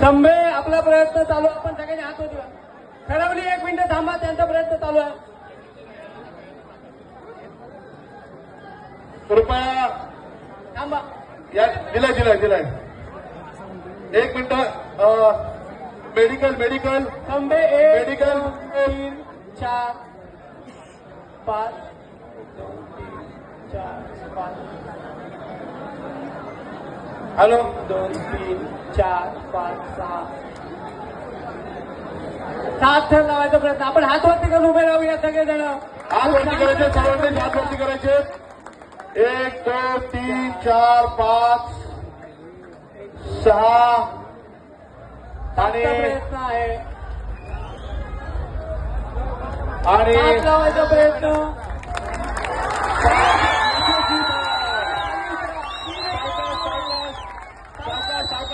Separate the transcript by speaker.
Speaker 1: संभे आपला प्रयत्न चालू, आपण सगळ्यांनी हात होती ठरवली. 1 मिनिट थांबा, त्यांचा प्रयत्न चालू आहे.
Speaker 2: कृपया
Speaker 1: थांबा.
Speaker 2: या दिलाय 1 मिनिट. मेडिकल
Speaker 1: संभे 1
Speaker 2: मेडिकल
Speaker 1: 3 4 5 4 5
Speaker 2: हॅलो
Speaker 1: 2 3 4 5 6 7 थर लावायचा प्रयत्न. आपण हात वरती करून उभे राहूया सगळेजण.
Speaker 2: हात वरती करायचे, सर्वांनी हात वरती करायचे. 1 2 3 4 5 6 आणि
Speaker 1: प्रयत्न आहे.
Speaker 2: आणि
Speaker 1: हात लावायचा प्रयत्न.